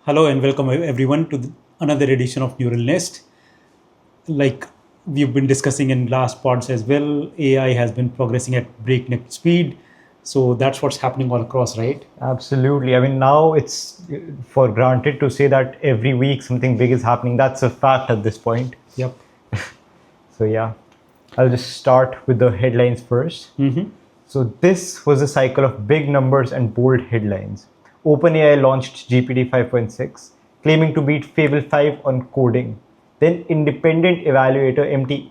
Hello and welcome everyone to another edition of Neural Nest. Like we've been discussing in last pods as well, AI has been progressing at breakneck speed. So that's what's happening all across, right? Absolutely. I mean, now it's for granted to say that every week something big is happening. That's a fact at this point. Yep. So, yeah, I'll just start with the headlines first. So, this was a cycle of big numbers and bold headlines. OpenAI launched GPT 5.6, claiming to beat Fable 5 on coding. Then, independent evaluator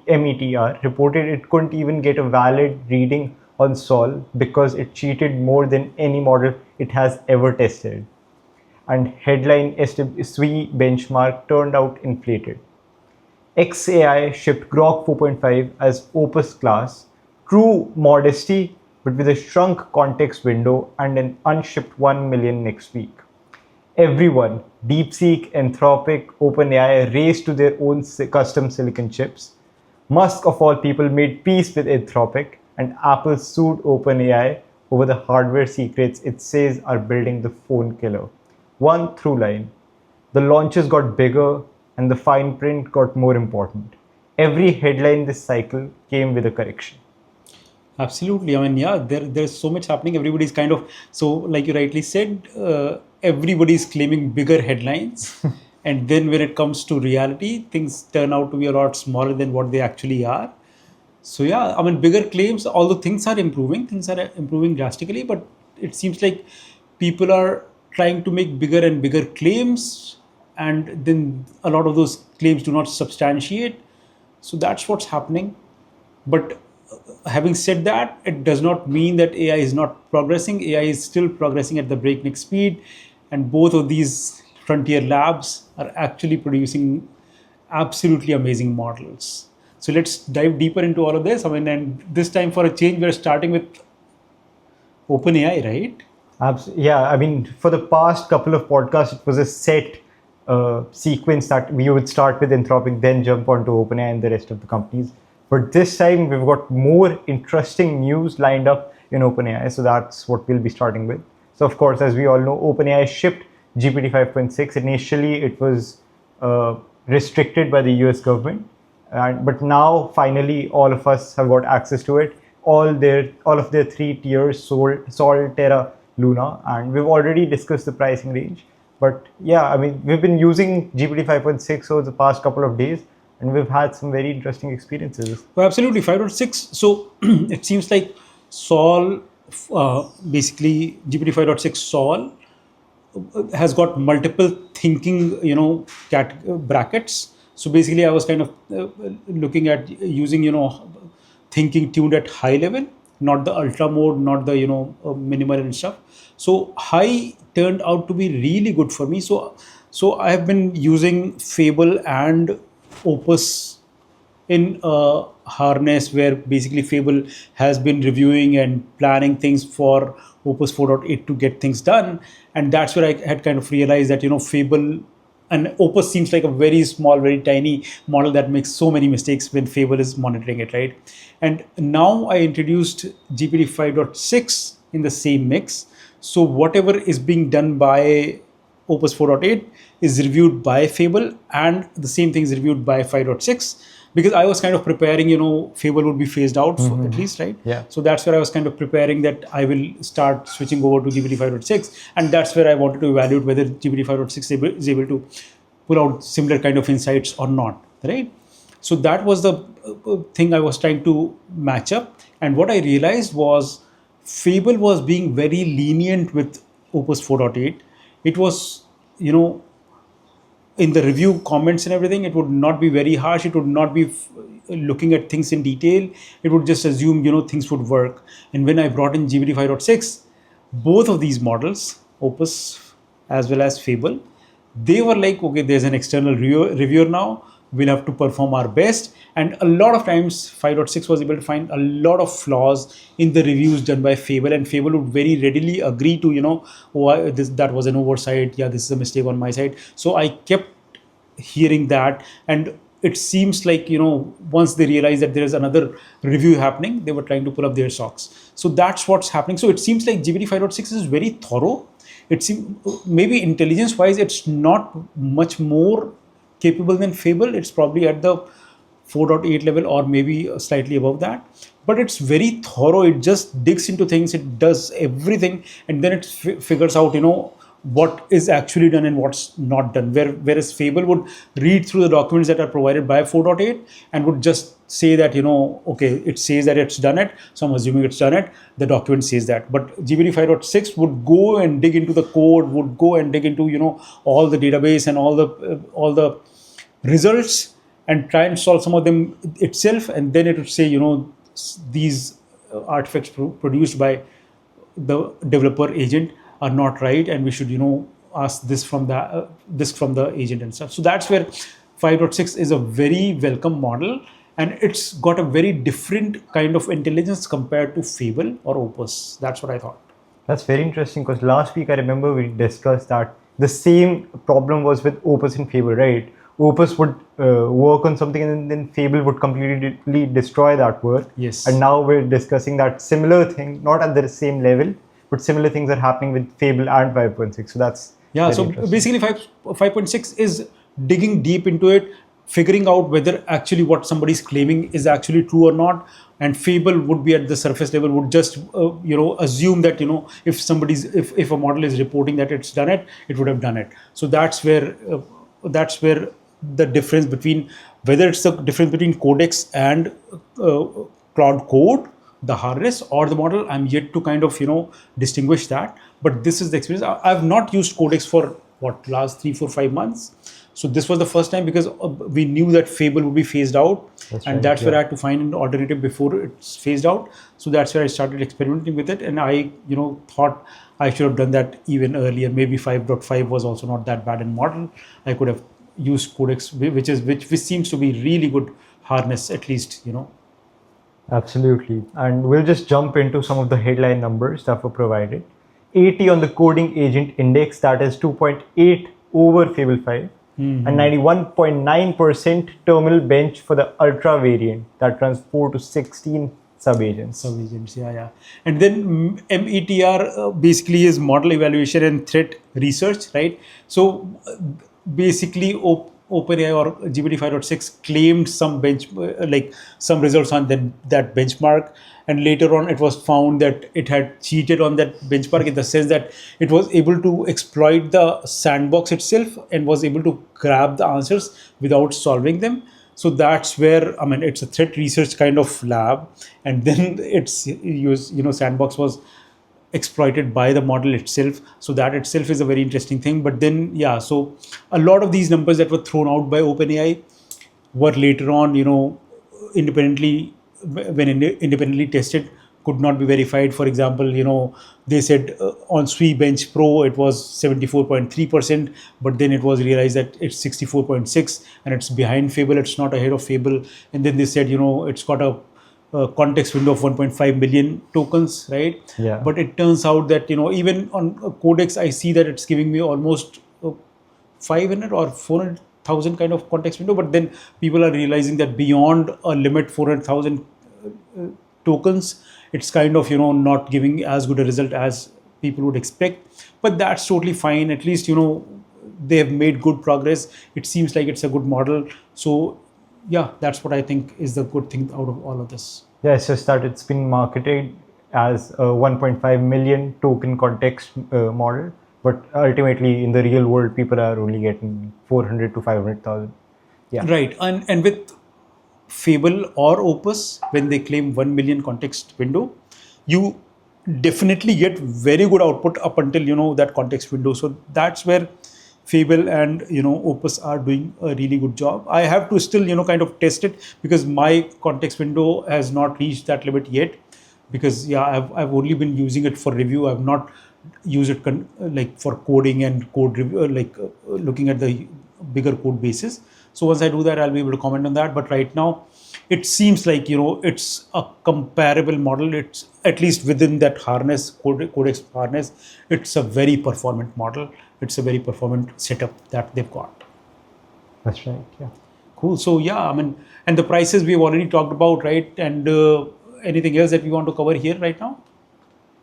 METR reported it couldn't even get a valid reading on Sol because it cheated more than any model it has ever tested. And headline SWE benchmark turned out inflated. XAI shipped Grok 4.5 as Opus-class, true modesty, but with a shrunk context window and an unshipped 1 million next week. Everyone, DeepSeek, Anthropic, OpenAI, raced to their own custom silicon chips. Musk, of all people, made peace with Anthropic, and Apple sued OpenAI over the hardware secrets it says are building the phone killer. One through line. The launches got bigger and the fine print got more important. Every headline this cycle came with a correction. Absolutely. I mean, yeah, there's so much happening. Everybody's kind of, so like you rightly said, everybody's claiming bigger headlines. And then when it comes to reality, things turn out to be a lot smaller than what they actually are. So yeah, I mean, bigger claims, although things are improving drastically, but it seems like people are trying to make bigger and bigger claims, and then a lot of those claims do not substantiate. So that's what's happening. But having said that, it does not mean that AI is not progressing. AI is still progressing at the breakneck speed, and both of these frontier labs are actually producing absolutely amazing models. So let's dive deeper into all of this. I mean, and this time for a change, we're starting with OpenAI, right? Yeah, I mean, for the past couple of podcasts, it was a set sequence that we would start with Anthropic, then jump onto OpenAI and the rest of the companies. But this time, we've got more interesting news lined up in OpenAI, so that's what we'll be starting with. So, of course, as we all know, OpenAI shipped GPT 5.6. Initially, it was restricted by the US government. But now, finally, all of us have got access to it. All of their 3 tiers, Sol, Terra, Luna, and we've already discussed the pricing range. But yeah, I mean, we've been using GPT 5.6 over the past couple of days, and we've had some very interesting experiences. Well, absolutely, 5.6. So it seems like Sol, basically GPT 5.6 Sol has got multiple thinking, brackets. So basically, I was kind of looking at using, thinking tuned at high level, not the ultra mode, not the, minimal and stuff. So high turned out to be really good for me. So I have been using Fable and Opus in a harness where basically Fable has been reviewing and planning things for Opus 4.8 to get things done. And that's where I had kind of realized that, Fable and Opus seems like a very small, very tiny model that makes so many mistakes when Fable is monitoring it, right? And now I introduced GPT 5.6 in the same mix. So whatever is being done by Opus 4.8 is reviewed by Fable, and the same thing is reviewed by 5.6, because I was kind of preparing, Fable would be phased out at least, right? Yeah. So that's where I was kind of preparing that I will start switching over to GPT 5.6, and that's where I wanted to evaluate whether GPT 5.6 is able to pull out similar kind of insights or not, right? So that was the thing I was trying to match up, and what I realized was Fable was being very lenient with Opus 4.8. It was, in the review comments and everything, it would not be very harsh. It would not be looking at things in detail. It would just assume, things would work. And when I brought in GPT 5.6, both of these models, Opus as well as Fable, they were like, okay, there's an external reviewer now. We'll have to perform our best. And a lot of times 5.6 was able to find a lot of flaws in the reviews done by Fable, and Fable would very readily agree to, that was an oversight. Yeah, this is a mistake on my side. So I kept hearing that, and it seems like, once they realize that there is another review happening, they were trying to pull up their socks. So that's what's happening. So it seems like GPT-5.6 is very thorough. It seems maybe intelligence wise, it's not much more capable than Fable. It's probably at the 4.8 level or maybe slightly above that, but it's very thorough. It just digs into things, it does everything, and then it figures out what is actually done and what's not done. Whereas Fable would read through the documents that are provided by 4.8 and would just say that, okay, it says that it's done it, so I'm assuming it's done it, the document says that. But GPT-5.6 would go and dig into the code, would go and dig into all the database and all the results, and try and solve some of them itself, and then it would say, these artifacts produced by the developer agent are not right, and we should ask this from the agent and stuff. So that's where 5.6 is a very welcome model, and it's got a very different kind of intelligence compared to Fable or Opus. That's what I thought. That's very interesting, because last week I remember we discussed that the same problem was with Opus and Fable, right? Opus would work on something and then Fable would completely destroy that work. Yes. And now we're discussing that similar thing, not at the same level, but similar things are happening with Fable and 5.6. So that's so basically 5.6 is digging deep into it, figuring out whether actually what somebody's claiming is actually true or not. And Fable would be at the surface level, would just assume that if a model is reporting that it's done it, it would have done it. So that's where the difference between, whether it's the difference between Codex and Cloud Code, the harness or the model, I'm yet to kind of distinguish that. But this is the experience. I've not used Codex for last 3, 4, 5 months. So this was the first time, because we knew that Fable would be phased out, that's where I had to find an alternative before it's phased out. So that's where I started experimenting with it, and I thought I should have done that even earlier. Maybe 5.5 was also not that bad in model. I could have used Codex, which seems to be really good harness, at least. Absolutely. And we'll just jump into some of the headline numbers that were provided. 80 on the coding agent index, that is 2.8 over Fable 5. And 91.9% terminal bench for the ultra variant that runs 4 to 16 sub-agents. Yeah. And then METR basically is model evaluation and threat research, right? So basically OpenAI or GPT-5.6 claimed some some results on that benchmark, and later on it was found that it had cheated on that benchmark, in the sense that it was able to exploit the sandbox itself and was able to grab the answers without solving them. So that's where, it's a threat research kind of lab, and then it's used, sandbox was exploited by the model itself. So that itself is a very interesting thing. But then, so a lot of these numbers that were thrown out by OpenAI were later on, independently tested, could not be verified. For example, they said on SWE-bench Pro it was 74.3%, but then it was realized that it's 64.6, and it's behind Fable. It's not ahead of Fable. And then they said, it's got a context window of 1.5 million tokens, right? Yeah. But it turns out that even on Codex, I see that it's giving me almost 500 or 400,000 kind of context window. But then people are realizing that beyond a limit 400,000 tokens, it's kind of not giving as good a result as people would expect. But that's totally fine. At least they have made good progress. It seems like it's a good model. So yeah, that's what I think is the good thing out of all of this. Yeah, it's just that it's been marketed as a 1.5 million token context model, but ultimately in the real world, people are only getting 400 to 500,000. Yeah. Right. And with Fable or Opus, when they claim 1 million context window, you definitely get very good output up until, that context window. So that's where Fable and Opus are doing a really good job. I have to still kind of test it, because my context window has not reached that limit yet, because I've only been using it for review. I've not used it for coding and code review, looking at the bigger code bases. So once I do that, I'll be able to comment on that. But right now it seems like it's a comparable model. It's at least within that harness, Codex harness, it's a very performant model. It's a very performant setup that they've got. That's right. Yeah. Cool. So yeah, I mean, and the prices we've already talked about, right? And anything else that we want to cover here right now?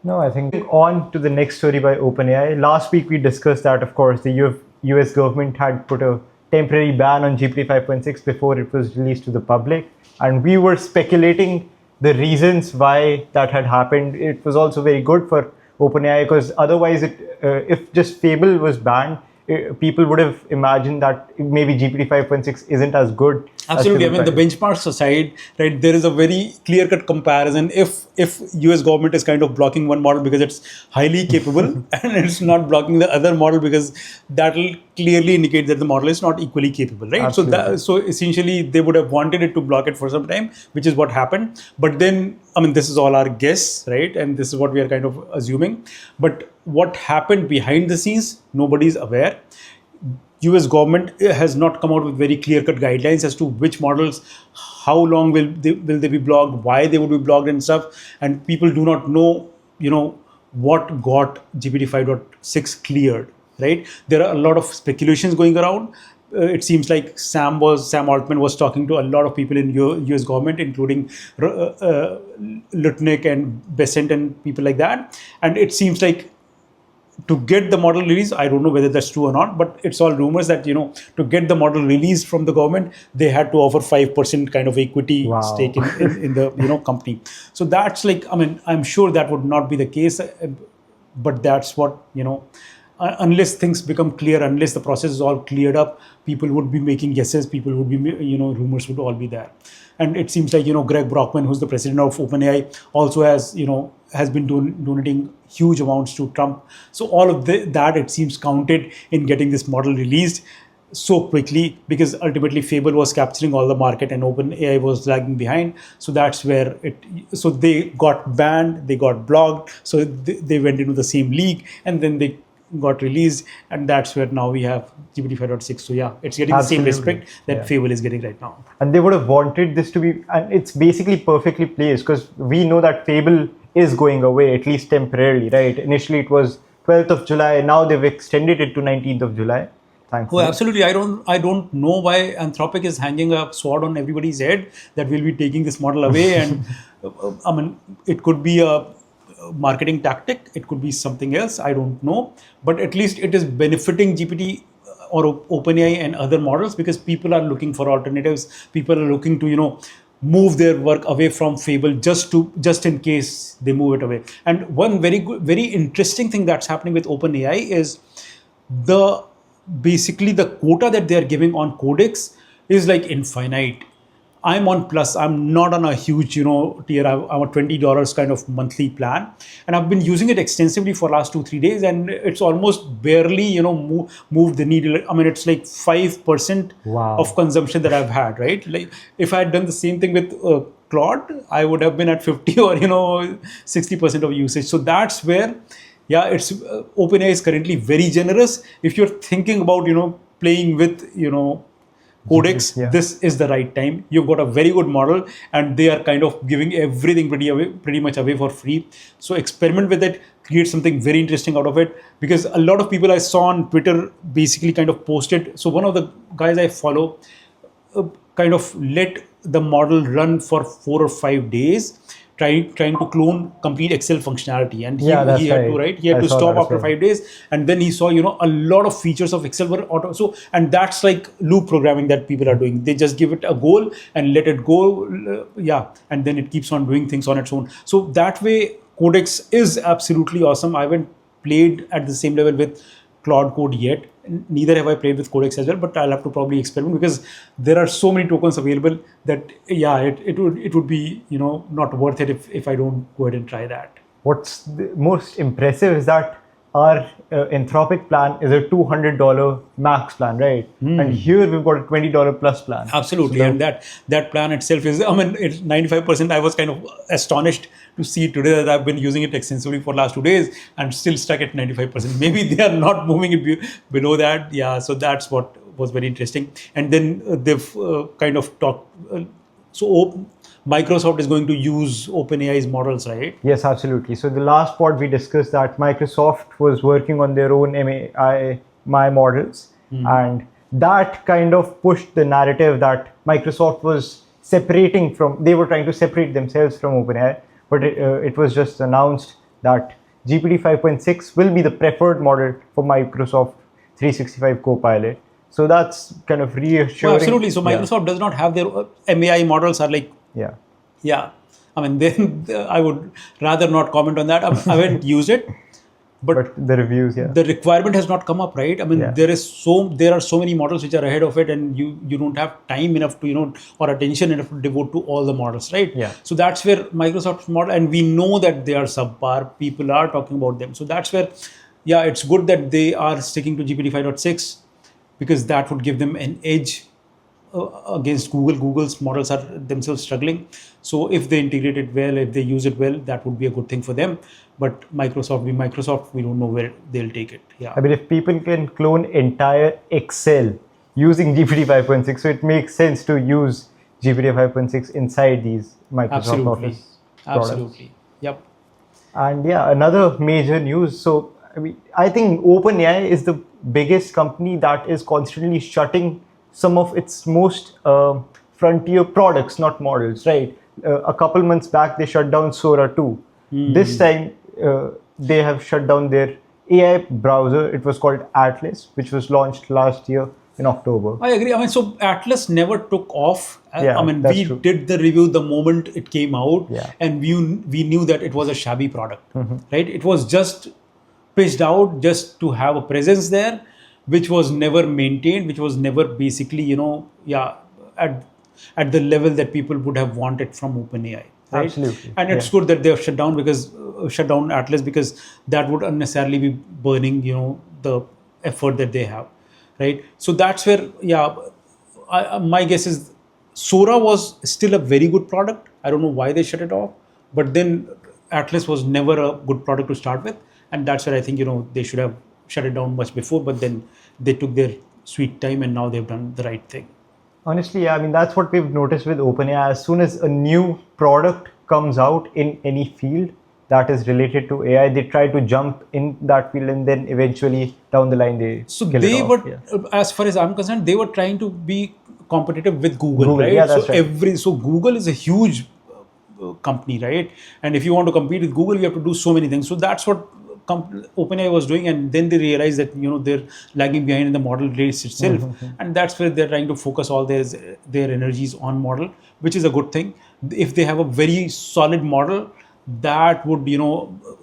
No, I think on to the next story by OpenAI. Last week we discussed that, of course, the US government had put a temporary ban on GPT 5.6 before it was released to the public. And we were speculating the reasons why that had happened. It was also very good for OpenAI because otherwise, if just Fable was banned, people would have imagined that maybe GPT 5.6 isn't as good. Absolutely. I mean, the benchmarks aside, right, there is a very clear-cut comparison. If US government is kind of blocking one model because it's highly capable and it's not blocking the other model because that will clearly indicate that the model is not equally capable, right? Absolutely. So essentially, they would have wanted it to block it for some time, which is what happened. But then, I mean, this is all our guess, right? And this is what we are kind of assuming. But what happened behind the scenes, nobody's aware. US government has not come out with very clear-cut guidelines as to which models, how long will they be blocked, why they would be blocked and stuff. And people do not know, what got GPT 5.6 cleared, right? There are a lot of speculations going around. It seems like Sam Altman was talking to a lot of people in US government, including Lutnick and Besant and people like that. And it seems like to get the model released, I don't know whether that's true or not, but it's all rumors that, to get the model released from the government, they had to offer 5% kind of equity stake in the, company. So that's like, I mean, I'm sure that would not be the case, but that's what, unless things become clear, unless the process is all cleared up, people would be making guesses, people would be, rumors would all be there. And it seems like, Greg Brockman, who's the president of OpenAI, also has been donating huge amounts to Trump. So all of that, it seems, counted in getting this model released so quickly, because ultimately Fable was capturing all the market and OpenAI was lagging behind. So that's where so they got banned, they got blocked. So they went into the same league and then they got released, and that's where now we have GPT 5.6. So yeah, it's getting Absolutely. the same respect that Fable is getting right now. And they would have wanted this to be, and it's basically perfectly placed because we know that Fable is going away, at least temporarily, right? Initially it was 12th of July, now they've extended it to 19th of July. Thankfully. Oh, absolutely. I don't know why Anthropic is hanging a sword on everybody's head that we'll be taking this model away. And I mean, it could be a marketing tactic, it could be something else, I don't know, but at least it is benefiting GPT or OpenAI and other models, because people are looking for alternatives, people are looking to move their work away from Fable just in case they move it away. And one very interesting thing that's happening with OpenAI is basically the quota that they are giving on Codex is like infinite. I'm on Plus. I'm not on a huge, tier. I'm a $20 kind of monthly plan, and I've been using it extensively for last 2-3 days, and it's almost barely, moved the needle. I mean, it's like 5% of consumption that I've had, right? Like if I had done the same thing with Claude, I would have been at 50 or 60% of usage. So that's where, yeah, it's OpenAI is currently very generous. If you're thinking about, playing with, Codex, this is the right time. You've got a very good model, and they are kind of giving everything pretty much away for free. So experiment with it, create something very interesting out of it, because a lot of people I saw on Twitter basically kind of posted. So one of the guys I follow kind of let the model run for 4 or 5 days, trying to clone complete Excel functionality, and he had to stop after 5 days, and then he saw a lot of features of Excel were auto. So, and that's like loop programming that people are doing. They just give it a goal and let it go, and then it keeps on doing things on its own. So that way, Codex is absolutely awesome. I haven't played at the same level with Claude Code yet. Neither have I played with Codex as well, but I'll have to probably experiment, because there are so many tokens available that it would be not worth it if I don't go ahead and try that. What's the most impressive is that our Anthropic plan is a $200 max plan, right? And here we've got a $20 plus plan. Absolutely, so and that plan itself is, I mean, it's 95%. I was kind of astonished to see today that I've been using it extensively for last 2 days and still stuck at 95%. Maybe they are not moving it below that. Yeah, so that's what was very interesting. And then they've kind of talked. Microsoft is going to use OpenAI's models, right? Yes, absolutely. So the last part we discussed that Microsoft was working on their own MI models, and that kind of pushed the narrative that Microsoft was they were trying to separate themselves from OpenAI, but it was just announced that GPT 5.6 will be the preferred model for Microsoft 365 Copilot. So that's kind of reassuring. Absolutely. So Microsoft does not have their MAI models are like, Yeah. yeah. I mean, then I would rather not comment on that. I haven't used it, but the reviews, the requirement has not come up, right? I mean, Yeah. there are so many models which are ahead of it, and you don't have time enough to or attention enough to devote to all the models, right? Yeah. So that's where Microsoft's model, and we know that they are subpar. People are talking about them, so that's where, yeah, it's good that they are sticking to GPT 5.6 because that would give them an edge against Google. Google's models are themselves struggling. So if they integrate it well, if they use it well, that would be a good thing for them. But Microsoft, we don't know where they'll take it. Yeah. I mean, if people can clone entire Excel using GPT 5.6, so it makes sense to use GPT 5.6 inside these Microsoft Office products. Absolutely. Yep. And yeah, another major news. So I think OpenAI is the biggest company that is constantly shutting some of its most frontier products, not models, right? A couple months back, they shut down Sora 2. This time, they have shut down their AI browser. It was called Atlas, which was launched last year in October. I agree. I mean, so Atlas never took off. Yeah, I mean, that's we true. did the review the moment it came out, Yeah. and we knew that it was a shabby product, right? It was just pitched out just to have a presence there, which was never maintained, which was never basically, at the level that people would have wanted from OpenAI. Right? Absolutely. And it's good that they have shut down Atlas, because that would unnecessarily be burning, the effort that they have, right? So that's where, my guess is Sora was still a very good product. I don't know why they shut it off, but then Atlas was never a good product to start with, and that's where I think they should have shut it down much before. But then they took their sweet time, and now they've done the right thing. Honestly, yeah, I mean, that's what we've noticed with OpenAI. As soon as a new product comes out in any field that is related to AI, they try to jump in that field, and then eventually down the line they kill it off. As far as I'm concerned, they were trying to be competitive with Google, right? Yeah, that's right. So Google is a huge company, right? And if you want to compete with Google, you have to do so many things. So that's what OpenAI was doing, and then they realized that they're lagging behind in the model race itself, and that's where they're trying to focus all their energies on model, which is a good thing. If they have a very solid model, that would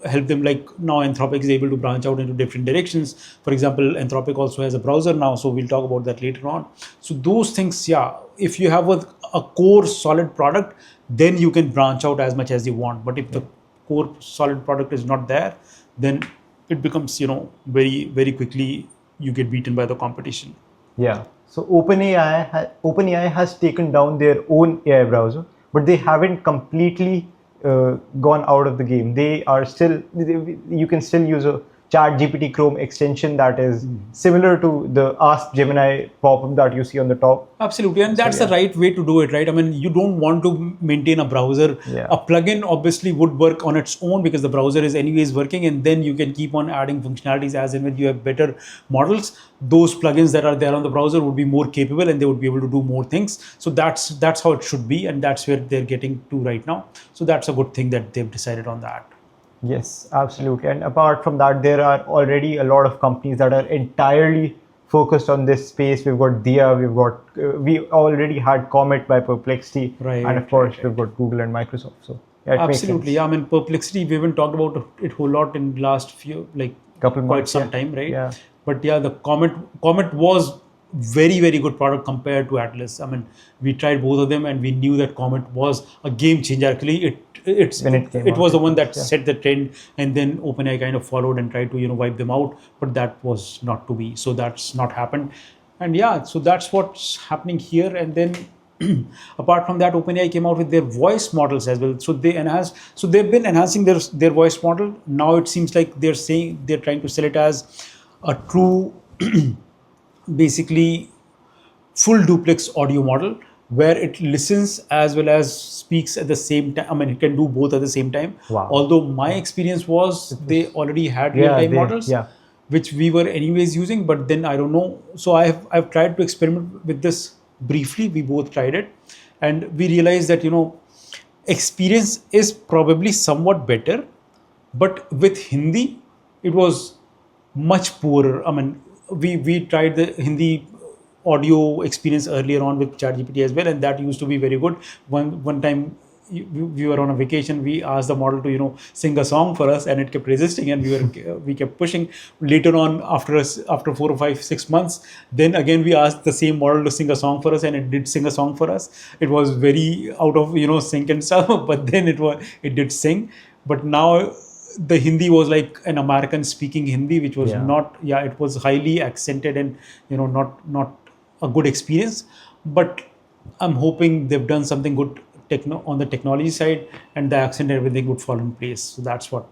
help them. Like now, Anthropic is able to branch out into different directions. For example, Anthropic also has a browser now, so we'll talk about that later on. So those things, if you have a core solid product, then you can branch out as much as you want. But if the core solid product is not there, then it becomes, very, very quickly you get beaten by the competition. Yeah. So OpenAI has taken down their own AI browser, but they haven't completely gone out of the game. They are still, you can still use a ChatGPT Chrome extension that is similar to the Ask Gemini pop-up that you see on the top. Absolutely, and that's the right way to do it, right? I mean, you don't want to maintain a browser. A plugin obviously would work on its own because the browser is anyways working, and then you can keep on adding functionalities as and when you have better models. Those plugins that are there on the browser would be more capable, and they would be able to do more things. So that's how it should be, and that's where they're getting to right now. So that's a good thing that they've decided on that. Yes, absolutely. And apart from that, there are already a lot of companies that are entirely focused on this space. We've got Dia, we already had Comet by Perplexity, and of course we've got Google and Microsoft. So absolutely, I mean, Perplexity, we haven't talked about it a whole lot in the last few, couple months, some time, right? Yeah. But the Comet was very, very good product compared to Atlas. I mean, we tried both of them, and we knew that Comet was a game changer. Actually, it was the one that set the trend, and then OpenAI kind of followed and tried to wipe them out, but that was not to be. So that's not happened, and so that's what's happening here. And then apart from that, OpenAI came out with their voice models as well. So they've been enhancing their voice model. Now it seems like they're trying to sell it as a true basically full duplex audio model, where it listens as well as speaks at the same time. I mean, it can do both at the same time. Wow. Although my experience was they already had real-time models. Yeah. which we were anyways using, but then I don't know. So I've tried to experiment with this briefly. We both tried it, and we realized that experience is probably somewhat better, but with Hindi, it was much poorer. I mean, we tried the Hindi audio experience earlier on with ChatGPT as well, and that used to be very good. One time we were on a vacation, we asked the model to sing a song for us, and it kept resisting, and we kept pushing. Later on, after 4 or 5 6 months, then again we asked the same model to sing a song for us, and it did sing a song for us. It was very out of sync and stuff, but then it did sing. But now the Hindi was like an American speaking Hindi, which was not, it was highly accented and not a good experience. But I'm hoping they've done something good on the technology side, and the accent and everything would fall in place. So that's what.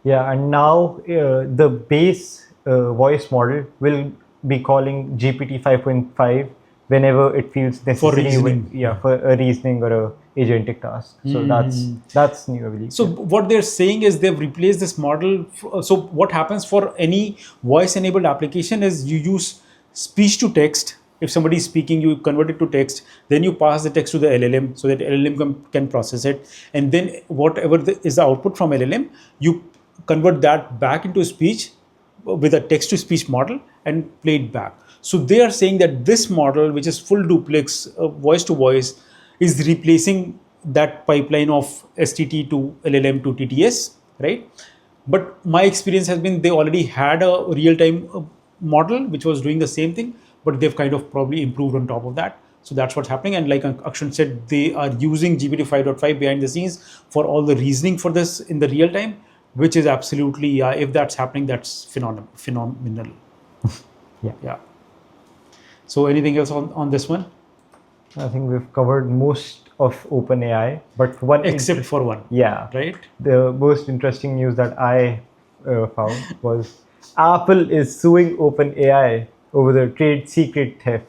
Yeah, and now the base voice model will be calling GPT 5.5 whenever it feels necessary. For reasoning. For a reasoning or a agentic task. So that's new, I believe. So what they're saying is they've replaced this model. So what happens for any voice-enabled application is you use speech to text. If somebody is speaking, you convert it to text. Then you pass the text to the LLM so that LLM can process it. And then whatever is the output from LLM, you convert that back into speech with a text-to-speech model and play it back. So they are saying that this model, which is full duplex, voice-to-voice, is replacing that pipeline of STT to LLM to TTS, right? But my experience has been they already had a real-time model which was doing the same thing, but they've kind of probably improved on top of that. So that's what's happening. And like Akshan said, they are using GPT 5.5 behind the scenes for all the reasoning for this in the real time, which is absolutely, if that's happening, that's phenomenal. Yeah. So anything else on this one? I think we've covered most of OpenAI, but one except for one. Yeah. Right. The most interesting news that I found was Apple is suing OpenAI over the trade secret theft.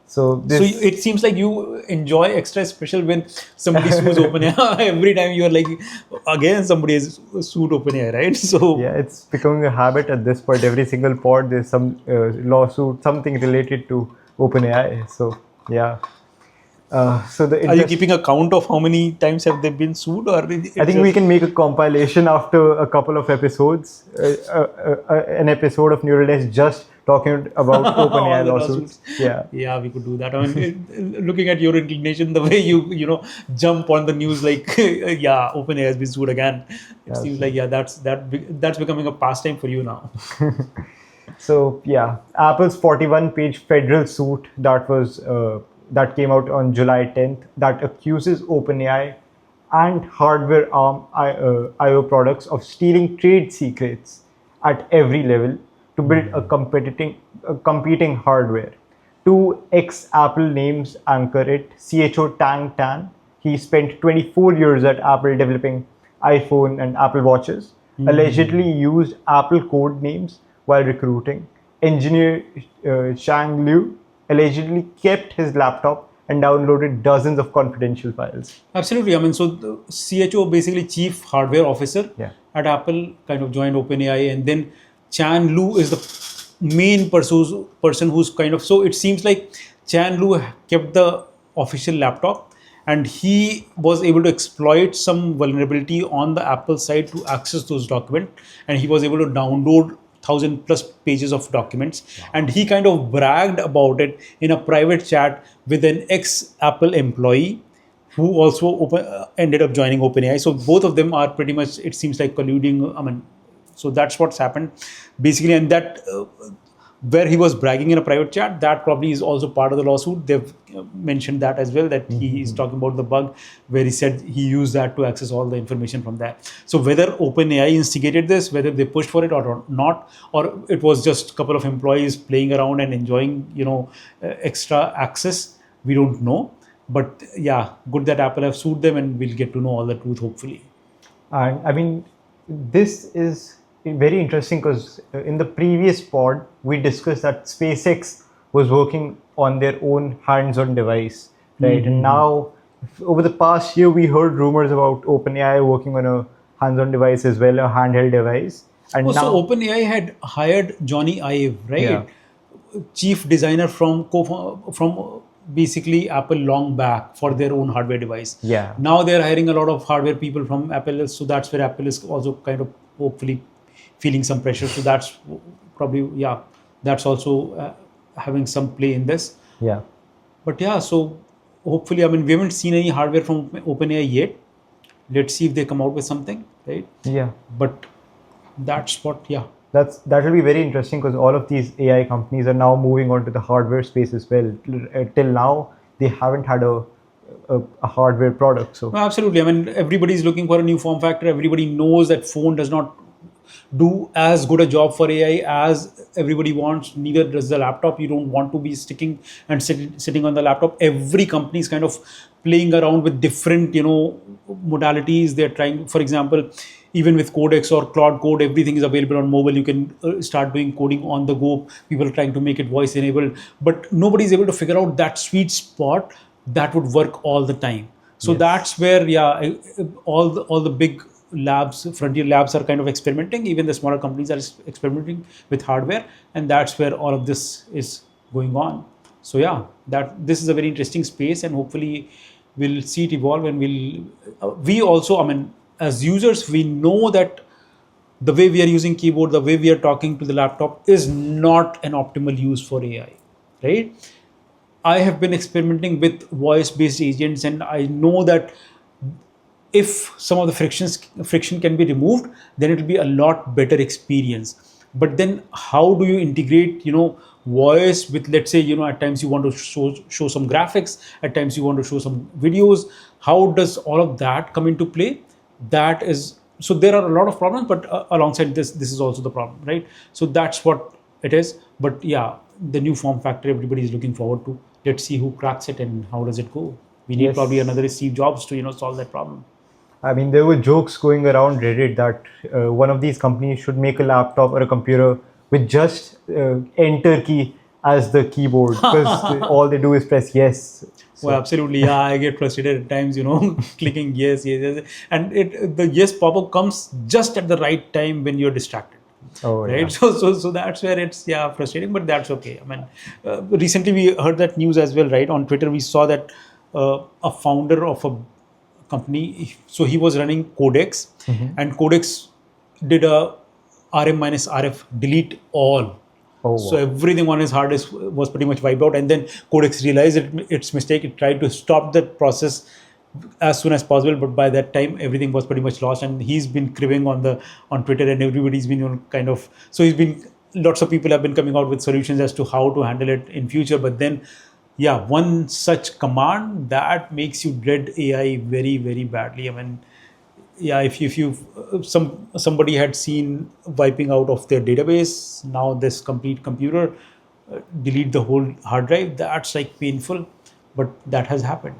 So it seems like you enjoy extra special when somebody sues OpenAI. Every time you are like, again, somebody has sued OpenAI, right? So yeah, it's becoming a habit at this point. Every single pod, there's some lawsuit, something related to OpenAI. So yeah. Are you keeping a count of how many times have they been sued? Or I think we can make a compilation after a couple of episodes, an episode of Neural Desk just talking about OpenAI lawsuits. Yeah, we could do that. I mean, looking at your inclination, the way you jump on the news, like OpenAI has been sued again. It seems like that's becoming a pastime for you now. So Apple's 41-page federal suit that came out on July 10th that accuses OpenAI and hardware ARM IO products of stealing trade secrets at every level to build a competing hardware. Two ex-Apple names anchor it. CHO Tang Tan, he spent 24 years at Apple developing iPhone and Apple Watches, allegedly used Apple code names while recruiting. Engineer Shang Liu allegedly kept his laptop and downloaded dozens of confidential files. Absolutely. I mean, so the CHO, basically Chief Hardware Officer at Apple, kind of joined OpenAI, and then Chan Lu is the main person who's kind of, so it seems like Chan Lu kept the official laptop, and he was able to exploit some vulnerability on the Apple side to access those documents, and he was able to download 1,000+ pages of documents. And he kind of bragged about it in a private chat with an ex-Apple employee who also ended up joining OpenAI. So both of them are pretty much, it seems like, colluding. I mean, so that's what's happened basically. And that where he was bragging in a private chat, that probably is also part of the lawsuit. They've mentioned that as well, that he is talking about the bug where he said he used that to access all the information from that. So whether OpenAI instigated this, whether they pushed for it or not, or it was just a couple of employees playing around and enjoying, extra access, we don't know. But good that Apple have sued them, and we'll get to know all the truth, hopefully. And I mean, this is very interesting because in the previous pod, we discussed that SpaceX was working on their own hands-on device, right? And now, over the past year, we heard rumors about OpenAI working on a hands-on device as well, a handheld device. And Oh, so now, OpenAI had hired Johnny Ive, yeah, right? Chief designer from basically Apple long back for their own hardware device. yeah, Now they're hiring a lot of hardware people from Apple, so that's where Apple is also kind of hopefully feeling some pressure. So that's probably, yeah, that's also having some play in this. yeah, But yeah, so hopefully, I mean, we haven't seen any hardware from OpenAI yet. Let's see if they come out with something, right? yeah. But that's what, yeah. That will be very interesting because all of these AI companies are now moving on to the hardware space as well. Till now, they haven't had a hardware product. So No, absolutely. I mean, everybody is looking for a new form factor. Everybody knows that phone does not do as good a job for AI as everybody wants. Neither does the laptop. You don't want to be sticking and sitting on the laptop. Every company is kind of playing around with different, modalities. They're trying, for example, even with Codex or Cloud Code, everything is available on mobile. You can start doing coding on the go. People are trying to make it voice enabled, but nobody is able to figure out that sweet spot that would work all the time. So yes, that's where, yeah, all the big labs, frontier labs, are kind of experimenting. Even the smaller companies are experimenting with hardware, and that's where all of this is going on. So yeah, that this is a very interesting space, and hopefully we'll see it evolve. And we also, I mean, as users, we know that the way we are using keyboard, the way we are talking to the laptop is not an optimal use for AI, right? I have been experimenting with voice-based agents, and I know that if some of the friction can be removed, then it will be a lot better experience. But then, how do you integrate, voice with, let's say, at times you want to show some graphics, at times you want to show some videos. How does all of that come into play? That is, so there are a lot of problems, but alongside this is also the problem, right? So that's what it is. But yeah, the new form factor, everybody is looking forward to. Let's see who cracks it and how does it go. We need probably yes. another Steve Jobs to solve that problem. I mean, there were jokes going around Reddit that one of these companies should make a laptop or a computer with just enter key as the keyboard because all they do is press yes. Well, So, absolutely. Yeah, I get frustrated at times, clicking yes, yes, yes. And the yes pop-up comes just at the right time when you're distracted. oh Right. yeah. So that's where it's, yeah, frustrating, but that's okay. I mean, recently we heard that news as well, right? On Twitter, we saw that a founder of a company, so he was running Codex, and Codex did a RM minus RF delete all. Oh So wow. everything on his hard disk was pretty much wiped out, and then Codex realized its mistake. It tried to stop that process as soon as possible, but by that time everything was pretty much lost. And he's been cribbing on Twitter, and everybody's been kind of, so he's been, lots of people have been coming out with solutions as to how to handle it in future. But then, yeah, one such command that makes you dread AI very, very badly. I mean, yeah, if you somebody had seen wiping out of their database, now this complete computer, delete the whole hard drive, that's like painful, but that has happened.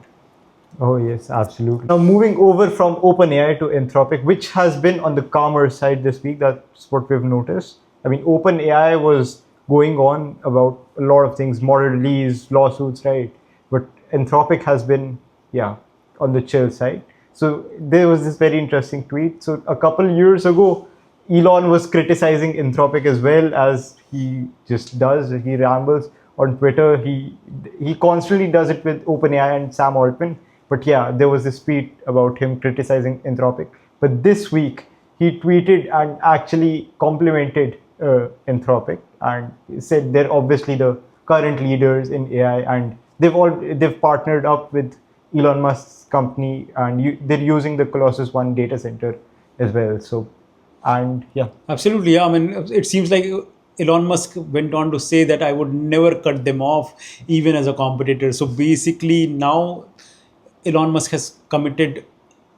Oh yes, absolutely. Now moving over from OpenAI to Anthropic, which has been on the calmer side this week. That's what we've noticed. I mean, OpenAI was going on about a lot of things, model release, lawsuits, right? But Anthropic has been, yeah, on the chill side. So there was this very interesting tweet. So a couple years ago, Elon was criticizing Anthropic as well, as he just does. He rambles on Twitter. He constantly does it with OpenAI and Sam Altman. But yeah, there was this tweet about him criticizing Anthropic. But this week, he tweeted and actually complimented Anthropic and said they're obviously the current leaders in AI, and they've partnered up with Elon Musk's company, and they're using the Colossus One data center as well. So, and yeah, Absolutely, yeah. I mean, it seems like Elon Musk went on to say that I would never cut them off, even as a competitor. So basically, now Elon Musk has committed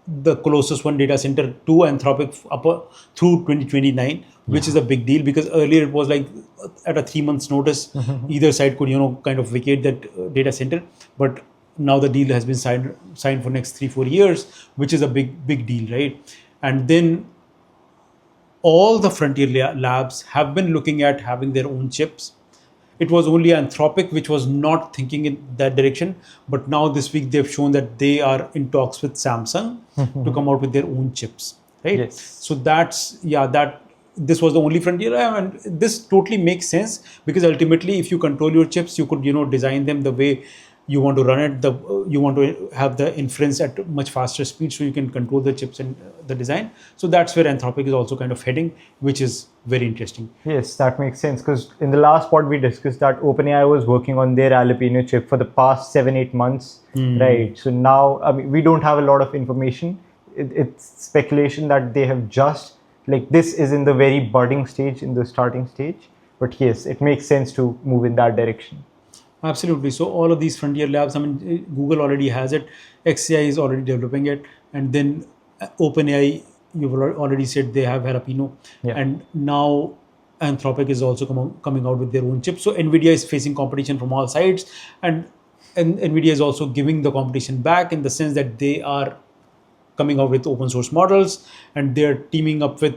the Colossus One data center to Anthropic through 2029, which yeah, is a big deal, because earlier it was like at a 3 months notice, either side could kind of vacate that data center. But now the deal has been signed for next 3-4 years, which is a big deal, right? And then all the frontier labs have been looking at having their own chips. It was only Anthropic which was not thinking in that direction, but now this week they've shown that they are in talks with Samsung to come out with their own chips, right? yes, So that's, yeah, that this was the only frontier, and this totally makes sense, because ultimately if you control your chips, you could design them the way you want to run it. You want to have the inference at much faster speed, so you can control the chips and the design. So that's where Anthropic is also kind of heading, which is very interesting. Yes, that makes sense, because in the last pod we discussed that OpenAI was working on their Alpino chip for the past 7-8 months, right? So now, I mean, we don't have a lot of information. It's speculation that they have just, like, this is in the very budding stage, in the starting stage. But yes, it makes sense to move in that direction. Absolutely. So all of these frontier labs, I mean, Google already has it, XAI is already developing it, and then OpenAI, you've already said they have Jalapeno, Yeah. and now Anthropic is also coming out with their own chip. So NVIDIA is facing competition from all sides, and NVIDIA is also giving the competition back, in the sense that they are coming out with open source models, and they're teaming up with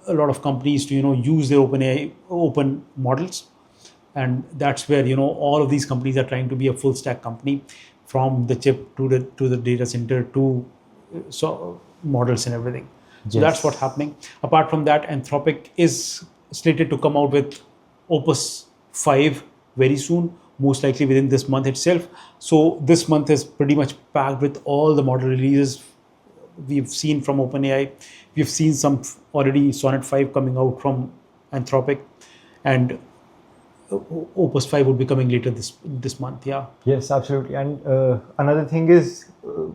a lot of companies to use their OpenAI open models. And that's where all of these companies are trying to be a full stack company, from the chip to the data center to models and everything. So Yes. that's what's happening. Apart from that, Anthropic is slated to come out with Opus 5 very soon, most likely within this month itself. So this month is pretty much packed with all the model releases we've seen from OpenAI. We've seen some already Sonnet 5 coming out from Anthropic, and Opus 5 would be coming later this month. Yeah. Yes, absolutely. And another thing is,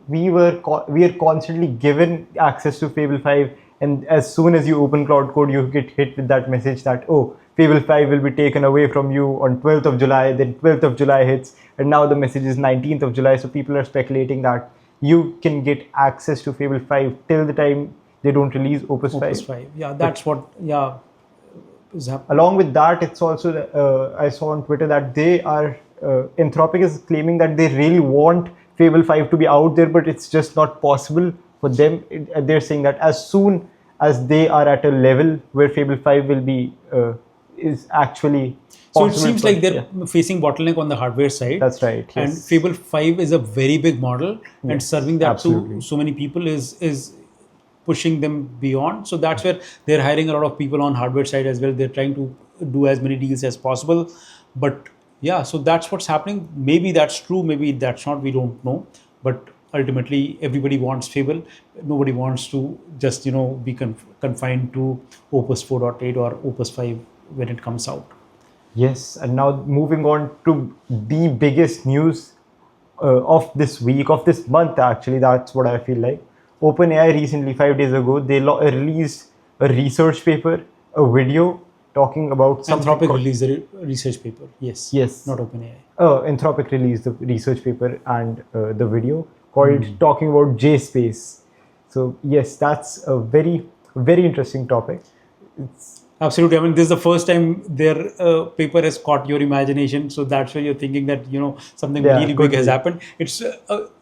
we are constantly given access to Fable 5, and as soon as you open Cloud Code, you get hit with that message that, oh, Fable 5 will be taken away from you on 12th of July. Then 12th of July hits, and now the message is 19th of July. So people are speculating that you can get access to Fable 5 till the time they don't release Opus 5. Opus 5. Yeah, that's what. Yeah. Along with that, it's also, I saw on Twitter that they are, Anthropic is claiming that they really want Fable 5 to be out there, but it's just not possible for them. They're saying that as soon as they are at a level where Fable 5 will be, is actually so possible. It seems like they're facing bottleneck on the hardware side. That's right. Yes. And Fable 5 is a very big model, and serving that absolutely. to so many people is pushing them beyond. So that's where they're hiring a lot of people on hardware side as well. They're trying to do as many deals as possible. But yeah, so that's what's happening. Maybe that's true, maybe that's not, we don't know. But ultimately, everybody wants Fable. Nobody wants to just be confined to Opus 4.8 or Opus 5 when it comes out. Yes, and now moving on to the biggest news of this week, of this month actually, that's what I feel like. OpenAI recently, 5 days ago, they released a research paper, a video talking about something. Anthropic released a research paper. Yes. Yes. Not OpenAI. Anthropic released the research paper and the video called talking about JSpace. So yes, that's a very, very interesting topic. Absolutely. I mean, this is the first time their paper has caught your imagination. So that's where you're thinking that, something really big has happened. It's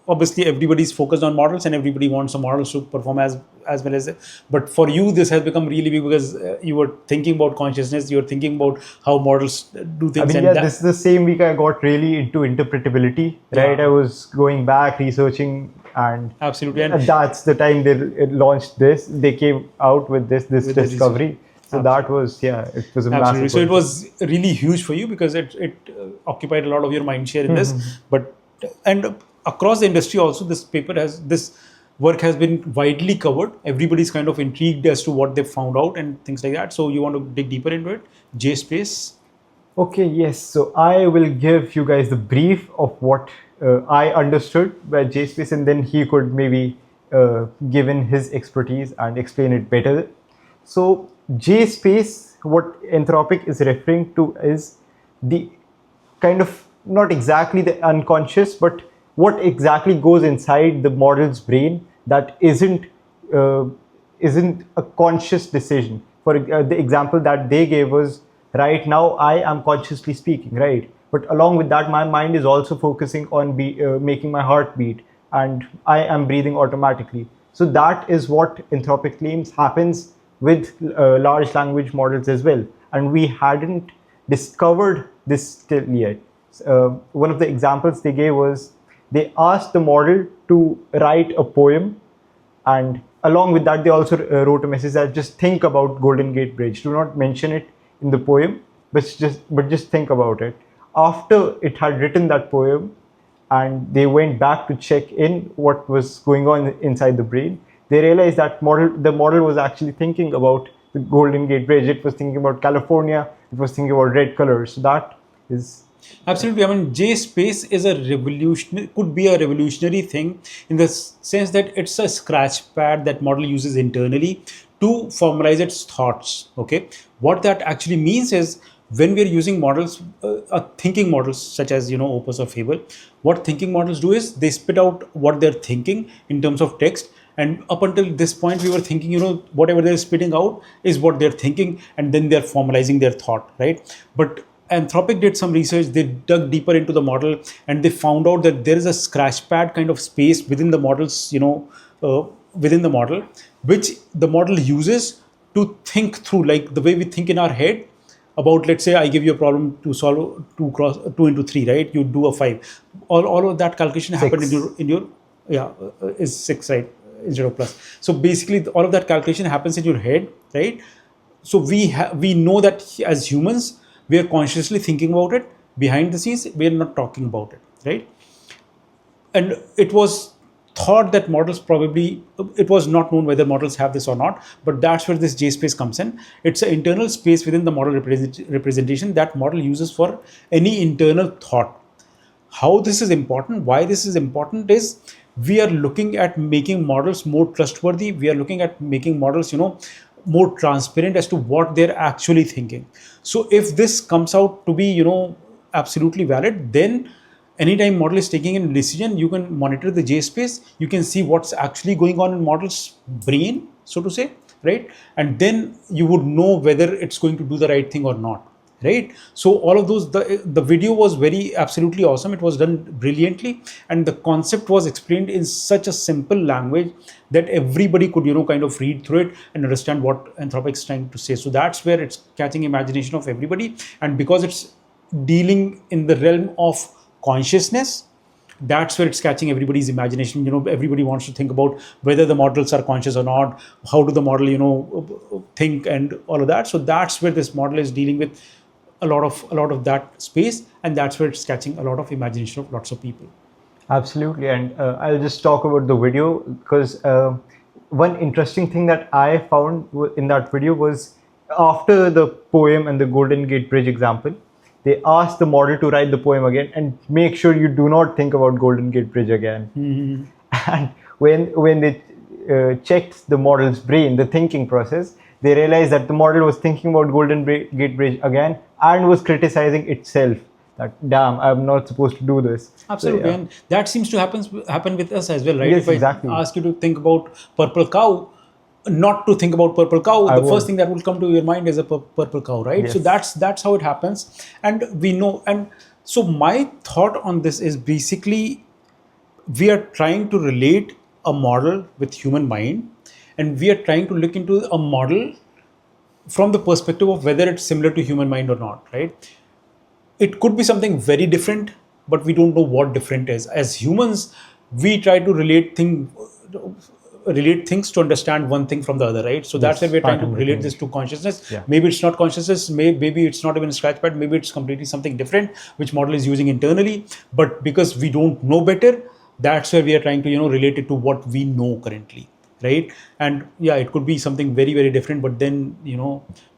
obviously everybody's focused on models, and everybody wants the models to perform as well as. But for you, this has become really big, because you were thinking about consciousness. You were thinking about how models do things. I mean, this is the same week I got really into interpretability, right? I was going back, researching, and absolutely. And that's the time they launched this. They came out with this discovery. So that was, it was a massive. So it was really huge for you, because it occupied a lot of your mind share in this. And across the industry also, this work has been widely covered. Everybody's kind of intrigued as to what they've found out and things like that. So you want to dig deeper into it? JSpace? Okay, yes. So I will give you guys the brief of what I understood by JSpace, and then he could maybe give in his expertise and explain it better. So JSpace, what Anthropic is referring to, is the kind of, not exactly the unconscious, but what exactly goes inside the model's brain that isn't a conscious decision. For the example that they gave was, right now I am consciously speaking, right? But along with that, my mind is also focusing on making my heart beat, and I am breathing automatically. So that is what Anthropic claims happens with large language models as well. And we hadn't discovered this till yet. One of the examples they gave was, they asked the model to write a poem And along with that, they also wrote a message that just think about Golden Gate Bridge. Do not mention it in the poem, but just think about it. After it had written that poem, and they went back to check in what was going on inside the brain, they realized that the model was actually thinking about the Golden Gate Bridge. It was thinking about California. It was thinking about red colors. So that is Absolutely. I mean, J space is a revolutionary, could be a revolutionary thing in the sense that it's a scratch pad that model uses internally to formalize its thoughts. Okay. What that actually means is when we're using models, thinking models such as, Opus or Fable, what thinking models do is they spit out what they're thinking in terms of text. And up until this point, we were thinking, whatever they're spitting out is what they're thinking, and then they're formalizing their thought, right? But Anthropic did some research, they dug deeper into the model, and they found out that there is a scratch pad kind of space within the models, within the model, which the model uses to think through, like the way we think in our head about, let's say I give you a problem to solve 2 into 3, right? You do a 5. All of that calculation happened in your yeah, is 6, right? Instead of plus. So basically all of that calculation happens in your head, right? So we know that as humans we are consciously thinking about it. Behind the scenes we are not talking about it, right? And it was thought that models probably, it was not known whether models have this or not, but that's where this J space comes in. It's an internal space within the model representation that model uses for any internal thought. How this is important, why this is important is we are looking at making models more trustworthy. We are looking at making models, more transparent as to what they're actually thinking. So if this comes out to be, absolutely valid, then anytime model is taking a decision, you can monitor the J space, you can see what's actually going on in model's brain, so to say, right? And then you would know whether it's going to do the right thing or not, right? So all of those, the video was very absolutely awesome. It was done brilliantly, and the concept was explained in such a simple language that everybody could, kind of read through it and understand what Anthropic is trying to say. So that's where it's catching imagination of everybody, and because it's dealing in the realm of consciousness, that's where it's catching everybody's imagination. Everybody wants to think about whether the models are conscious or not, how do the model, think, and all of that. So that's where this model is dealing with a lot of that space, and that's where it's catching a lot of imagination of lots of people. absolutely. And I'll just talk about the video because one interesting thing that I found in that video was after the poem and the Golden Gate Bridge example, they asked the model to write the poem again and make sure you do not think about Golden Gate Bridge again. And when they checked the model's brain, the thinking process, they realized that the model was thinking about Golden Gate Bridge again and was criticizing itself. That damn, I'm not supposed to do this. Absolutely, So, yeah. and that seems to happen with us as well, right? Yes, If I exactly. ask you to think about purple cow, not to think about purple cow, the first thing that will come to your mind is a purple cow, right? So Yes. that's how it happens, and we know. And so my thought on this is basically we are trying to relate a model with human mind, and we are trying to look into a model from the perspective of whether it's similar to human mind or not, right? It could be something very different, but we don't know what different is. As humans, we try to relate things to understand one thing from the other, right? So that's why Yes, we're trying to pattern relate this recognition. to consciousness. Yeah. Maybe it's not consciousness, maybe it's not even a scratchpad, maybe it's completely something different which model is using internally. But because we don't know better, that's where we are trying to relate it to what we know currently, right? And yeah, it could be something very, very different, but then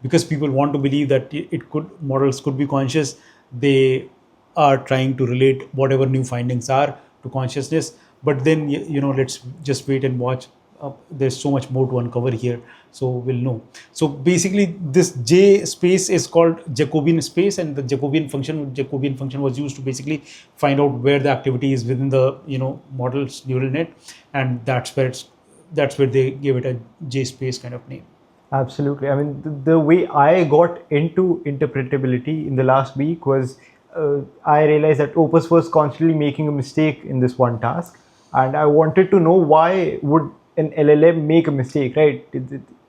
because people want to believe that models could be conscious, they are trying to relate whatever new findings are to consciousness. But then let's just wait and watch. There's so much more to uncover here, so we'll know. So basically this J space is called Jacobian space, and the Jacobian function was used to basically find out where the activity is within the model's neural net, and that's where they gave it a J space kind of name. Absolutely. I mean, the way I got into interpretability in the last week was I realized that Opus was constantly making a mistake in this one task, and I wanted to know why would an LLM make a mistake, right?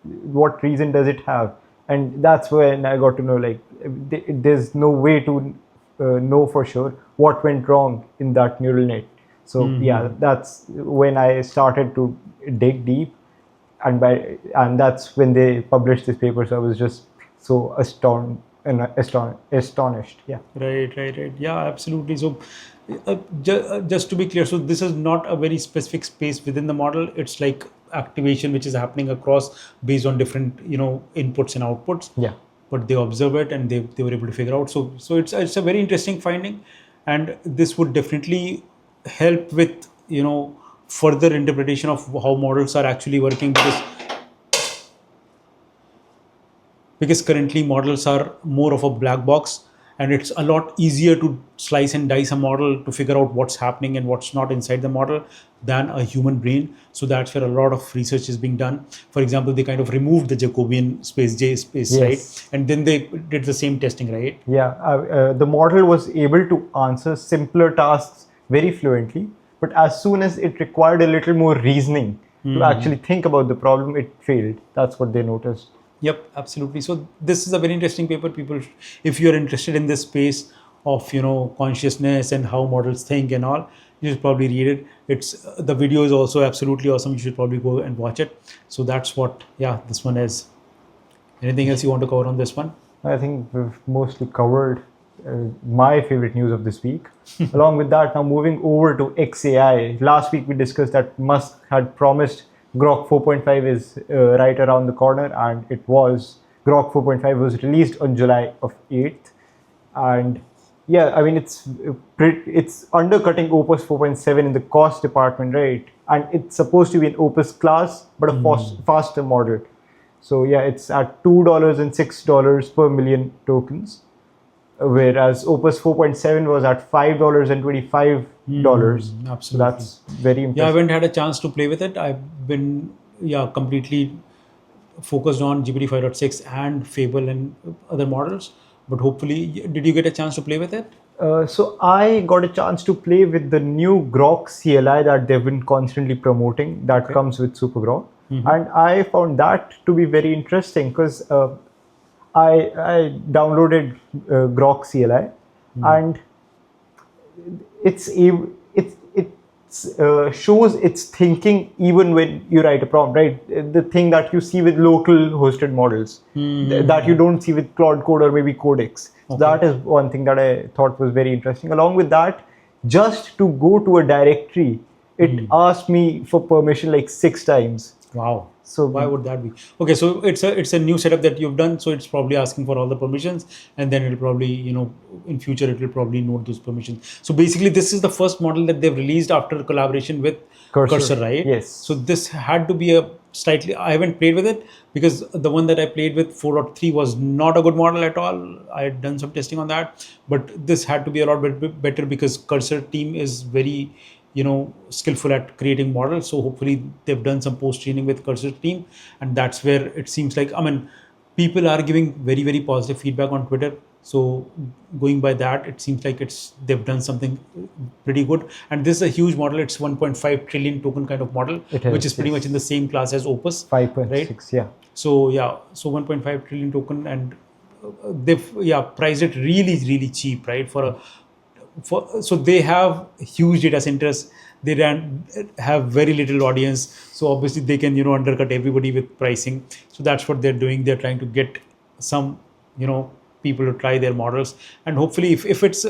What reason does it have? And that's when I got to know like there's no way to know for sure what went wrong in that neural net. So yeah, that's when I started to dig deep, and that's when they published this paper. So I was just so astonished. Yeah. Right. Yeah, absolutely. So, just to be clear, so this is not a very specific space within the model. It's like activation which is happening across based on different, inputs and outputs. Yeah. But they observe it and they were able to figure out. So it's a very interesting finding, and this would definitely help with further interpretation of how models are actually working, because currently models are more of a black box, and it's a lot easier to slice and dice a model to figure out what's happening and what's not inside the model than a human brain. So that's where a lot of research is being done. For example, they kind of removed the Jacobian space, J space, Yes. right, and then they did the same testing, right? Yeah, the model was able to answer simpler tasks very fluently, but as soon as it required a little more reasoning to actually think about the problem, it failed. That's what they noticed. Yep, absolutely. So this is a very interesting paper. People, if you're interested in this space of consciousness and how models think and all, you should probably read it. It's the video is also absolutely awesome. You should probably go and watch it. So that's what, yeah, this one is. Anything else you want to cover on this one? I think we've mostly covered my favorite news of this week. Along with that, now moving over to XAI. Last week we discussed that Musk had promised Grok 4.5 is right around the corner, and it was. Grok 4.5 was released on July of 8th, and yeah, I mean it's undercutting Opus 4.7 in the cost department, right? And it's supposed to be an Opus-class, but a faster model. So yeah, it's at $2 and $6 per million tokens, whereas Opus 4.7 was at $5 and $25. Absolutely. So that's very impressive. Yeah, I haven't had a chance to play with it. I've been completely focused on GPT-5.6 and Fable and other models. But hopefully, did you get a chance to play with it? So I got a chance to play with the new Grok CLI that they've been constantly promoting that comes with Super Grok. And I found that to be very interesting because I downloaded Grok CLI and it shows its thinking even when you write a prompt, right? The thing that you see with local hosted models that you don't see with Claude Code or maybe Codex. So that is one thing that I thought was very interesting. Along with that, just to go to a directory, it asked me for permission like 6 times. Wow. So why would that be? Okay, so it's a new setup that you've done, so it's probably asking for all the permissions, and then it'll probably, in future it will probably note those permissions. So basically this is the first model that they've released after collaboration with Cursor, right? Yes. So this had to be a slightly, I haven't played with it because the one that I played with 4.3 was not a good model at all. I had done some testing on that, but this had to be a lot better because Cursor team is very skillful at creating models. So hopefully they've done some post training with Cursor team, and that's where it seems like, people are giving very, very positive feedback on Twitter. So going by that, it seems like they've done something pretty good. And this is a huge model. It's 1.5 trillion token kind of model, which is pretty much in the same class as Opus 5.6, right? yeah. So 1.5 trillion token, and they've priced it really, really cheap, right? So they have huge data centers. They have very little audience. So obviously they can undercut everybody with pricing. So that's what they're doing. They're trying to get some people to try their models, and hopefully if it's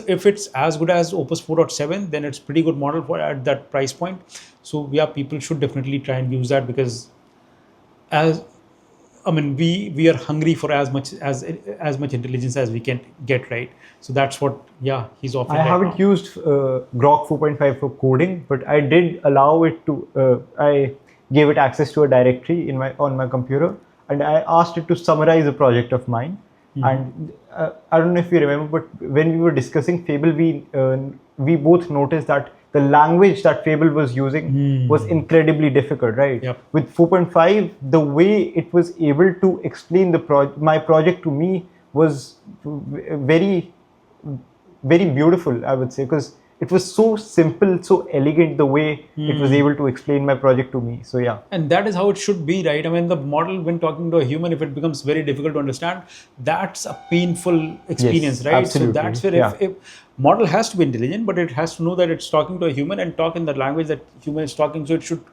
as good as Opus 4.7, then it's pretty good model for at that price point. So people should definitely try and use that, because we are hungry for as much intelligence as we can get, right? So that's what he's offering. I haven't used Grok 4.5 for coding, but I did allow it to I gave it access to a directory on my computer, and I asked it to summarize a project of mine. And I don't know if you remember, but when we were discussing Fable, we both noticed that the language that Fable was using was incredibly difficult, right? Yep. With 4.5, the way it was able to explain my project to me was very, very beautiful, I would say, because it was so simple, so elegant, the way it was able to explain my project to me. So and that is how it should be, right? The model, when talking to a human, if it becomes very difficult to understand, that's a painful experience, yes, right? Absolutely. So that's where if model has to be intelligent, but it has to know that it's talking to a human and talk in the language that human is talking. So it should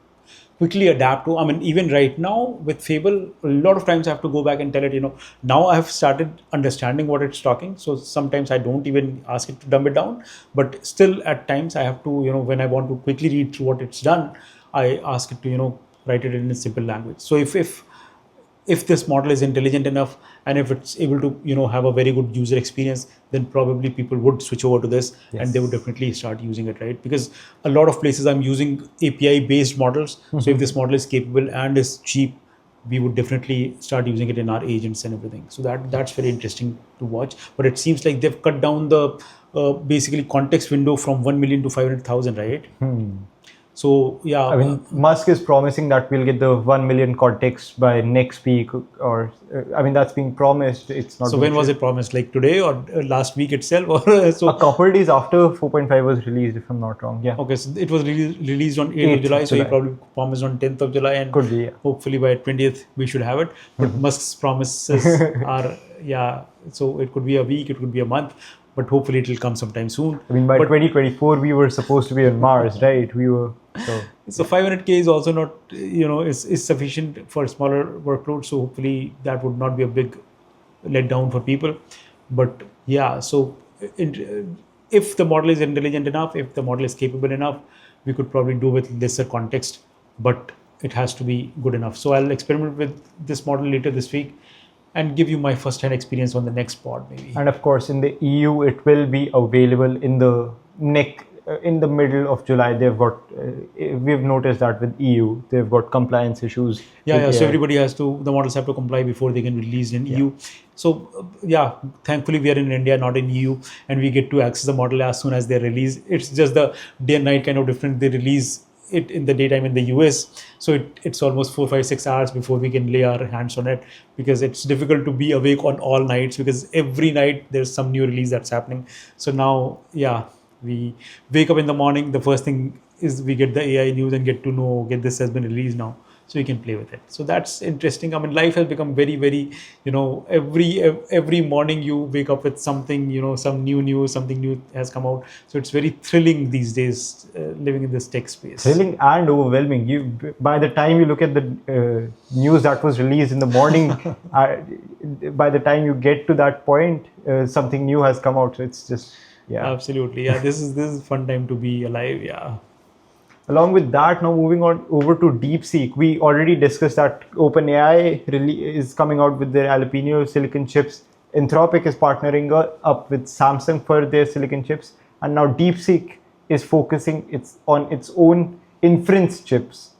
quickly adapt to. I mean, even right now with Fable, a lot of times I have to go back and tell it, now I have started understanding what it's talking. So sometimes I don't even ask it to dumb it down, but still at times I have to, when I want to quickly read through what it's done, I ask it to, write it in a simple language. So if this model is intelligent enough and if it's able to have a very good user experience, then probably people would switch over to this, and they would definitely start using it, right? Because a lot of places I'm using API based models. So if this model is capable and is cheap, we would definitely start using it in our agents and everything. So that's very interesting to watch. But it seems like they've cut down the basically context window from 1 million to 500,000, right? So yeah, I mean, Musk is promising that we'll get the 1 million context by next week, or I mean, that's being promised. It's not. So when was it promised? Like today or last week itself, or so? A couple days after 4.5 was released, if I'm not wrong. Yeah. Okay, so it was released on 8th of July, so he probably promised on 10th of July, and could be. Yeah. Hopefully by 20th we should have it. But Musk's promises are so it could be a week, it could be a month, but hopefully it will come sometime soon. I mean, by 2024 we were supposed to be on Mars, right? We were. So 500K is also not, is sufficient for smaller workloads. So hopefully that would not be a big letdown for people. But yeah, so if the model is intelligent enough, if the model is capable enough, we could probably do with lesser context, but it has to be good enough. So I'll experiment with this model later this week and give you my first-hand experience on the next pod, maybe. And of course, in the EU, it will be available in the in the middle of July. They've got, we've noticed that with EU, they've got compliance issues. Yeah. So everybody the models have to comply before they can release in EU. So thankfully we are in India, not in EU, and we get to access the model as soon as they're released. It's just the day and night kind of difference. They release it in the daytime in the US. So it's almost 4, 5, 6 hours before we can lay our hands on it, because it's difficult to be awake on all nights, because every night there's some new release that's happening. So now, we wake up in the morning, the first thing is we get the AI news and get to know, this has been released now, so we can play with it. So that's interesting. I mean, life has become very, very, every morning you wake up with something, some new news, something new has come out. So it's very thrilling these days, living in this tech space. Thrilling and overwhelming. By the time you look at the news that was released in the morning, by the time you get to that point, something new has come out. So it's just, absolutely. This is fun time to be alive. Along with that, now moving on over to DeepSeek, we already discussed that OpenAI is coming out with their Alpino silicon chips. Anthropic is partnering up with Samsung for their silicon chips, and now DeepSeek is focusing on its own inference chips.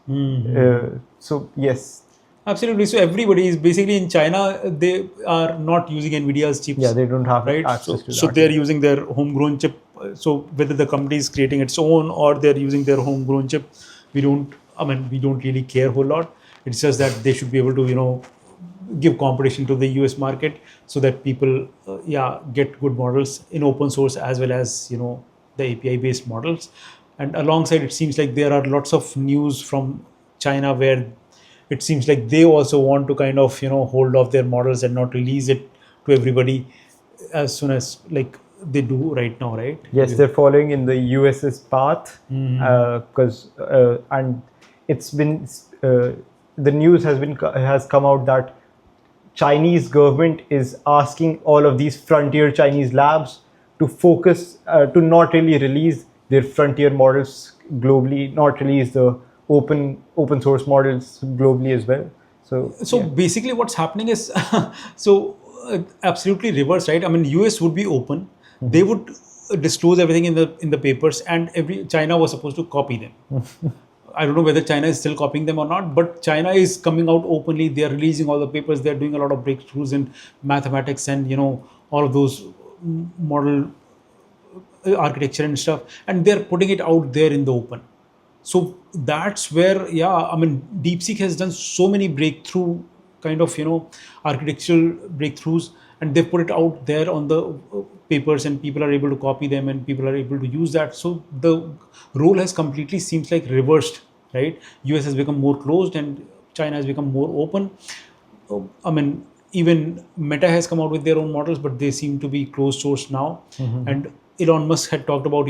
So yes. Absolutely. So everybody is basically in China, they are not using NVIDIA's chips. Yeah, they don't have access to that. So they're using their homegrown chip. So whether the company is creating its own or they're using their homegrown chip, we don't really care a whole lot. It's just that they should be able to, give competition to the US market, so that people, get good models in open source as well as, the API based models. And alongside, it seems like there are lots of news from China where it seems like they also want to kind of, hold off their models and not release it to everybody as soon as like they do right now, right? Yes, they're following in the US's path, because and it's been the news has come out that Chinese government is asking all of these frontier Chinese labs to focus to not really release their frontier models globally, not release the open source models globally as well. So basically what's happening is absolutely reverse, right? I mean, US would be open, they would disclose everything in the papers, and China was supposed to copy them. I don't know whether China is still copying them or not, but China is coming out openly. They're releasing all the papers. They're doing a lot of breakthroughs in mathematics and all of those model architecture and stuff, and they're putting it out there in the open. So that's where, DeepSeek has done so many breakthrough kind of, architectural breakthroughs, and they've put it out there on the papers, and people are able to copy them and people are able to use that. So the role has completely seems like reversed, right? US has become more closed and China has become more open. Even Meta has come out with their own models, but they seem to be closed source now. And Elon Musk had talked about,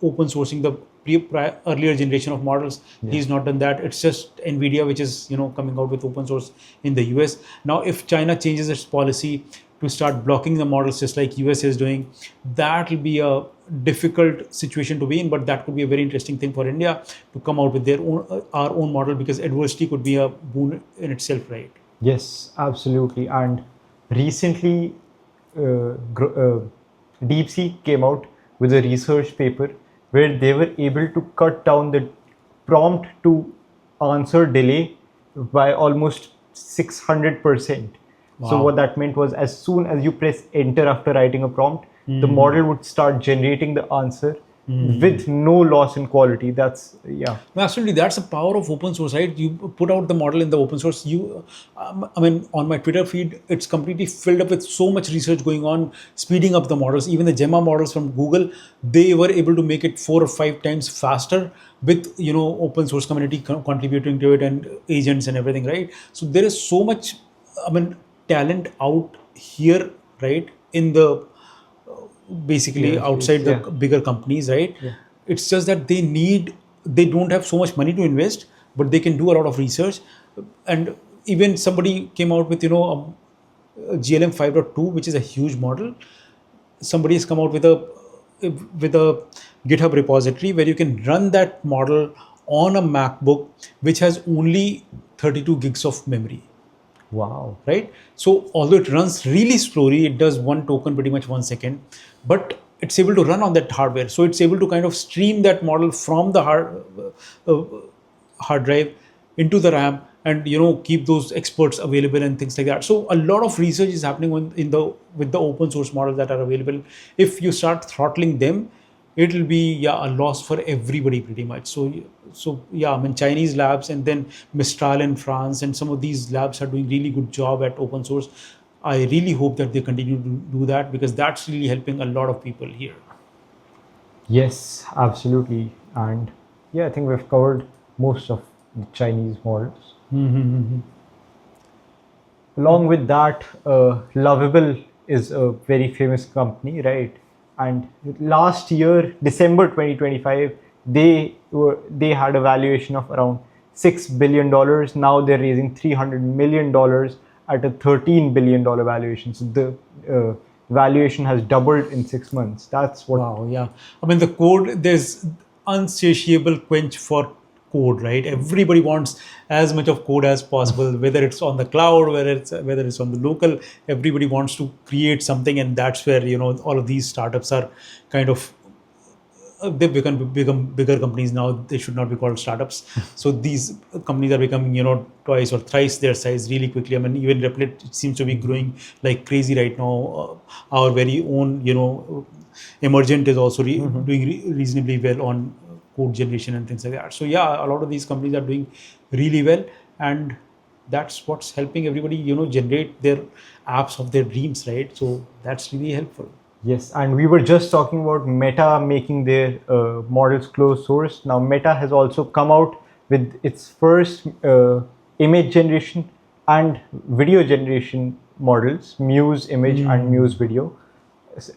open sourcing the earlier generation of models. He's not done that. It's just Nvidia which is coming out with open source in the US. Now if China changes its policy to start blocking the models just like US is doing, that will be a difficult situation to be in, but that could be a very interesting thing for India to come out with their own our own model, because adversity could be a boon in itself, right? Yes, absolutely. And recently, DeepSeek came out with a research paper where they were able to cut down the prompt to answer delay by almost 600%. So Wow. what that meant was, as soon as you press enter after writing a prompt, the model would start generating the answer with no loss in quality. That's, yeah. No, absolutely, that's the power of open source, right? You put out the model in the open source. I mean, on my Twitter feed, it's completely filled up with so much research going on, speeding up the models. Even the Gemma models from Google, they were able to make it 4 or 5 times faster with open source community contributing to it and agents and everything, right? So there is so much, I mean, talent out here, right? In the basically Yeah, outside the yeah. bigger companies, right? It's just that they don't have so much money to invest, but they can do a lot of research. And even somebody came out with a GLM 5.2, which is a huge model. Somebody has come out with a GitHub repository where you can run that model on a MacBook which has only 32 gigs of memory, Wow. right? So although it runs really slowly, it does one token pretty much 1 second, but it's able to run on that hardware. So it's able to kind of stream that model from the hard drive into the RAM, and keep those experts available and things like that. So a lot of research is happening with the open source models that are available. If you start throttling them, it will be a loss for everybody pretty much. So yeah, I mean, Chinese labs and then Mistral in France and some of these labs are doing really good job at open source. I really hope that they continue to do that, because that's really helping a lot of people here. Yes, absolutely. And yeah, I think we've covered most of the Chinese models. Along with that, Lovable is a very famous company, right? And last year, December 2025, they had a valuation of around $6 billion. Now they're raising $300 million at a $13 billion valuation. So the valuation has doubled in 6 months. That's what. Wow, yeah. I mean, there's unsatiable quench for code, right? Everybody wants as much of code as possible, whether it's on the cloud, whether it's on the local. Everybody wants to create something, and that's where all of these startups are kind of they've become bigger companies now. They should not be called startups. So these companies are becoming twice or thrice their size really quickly. I mean, even Replit seems to be growing like crazy right now. Our very own Emergent is also doing reasonably well on code generation and things like that. So yeah, a lot of these companies are doing really well, and that's what's helping everybody generate their apps of their dreams, right? So that's really helpful. Yes, and we were just talking about Meta making their models closed source. Now, Meta has also come out with its first image generation and video generation models, Muse image and Muse video,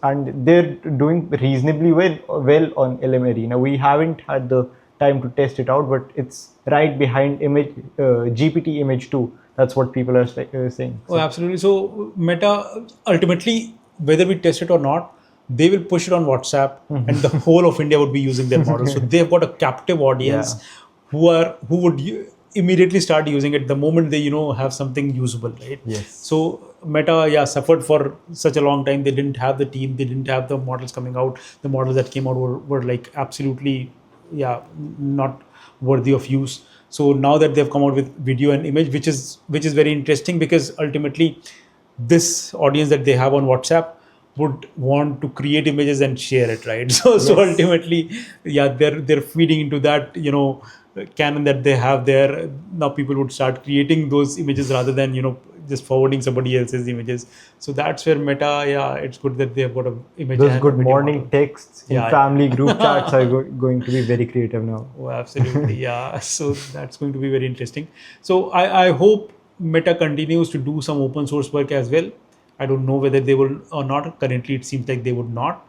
and they're doing reasonably well on LM Arena. We haven't had the time to test it out, but it's right behind image GPT image 2. That's what people are saying. Oh, absolutely. So Meta ultimately, whether we test it or not, they will push it on WhatsApp, and the whole of India would be using their model. So they've got a captive audience who would immediately start using it the moment they have something usable, right? Yes. So Meta suffered for such a long time. They didn't have the team. They didn't have the models coming out. The models that came out were like absolutely not worthy of use. So now that they've come out with video and image, which is very interesting, because ultimately this audience that they have on WhatsApp would want to create images and share it, right? So ultimately, they're feeding into that canon that they have there. Now people would start creating those images rather than just forwarding somebody else's images. So that's where Meta, it's good that they've got an image. Those and good video morning model. texts in family group chats are going to be very creative now. Oh, absolutely. Yeah. So that's going to be very interesting. So I hope Meta continues to do some open source work as well. I don't know whether they will or not. Currently, it seems like they would not.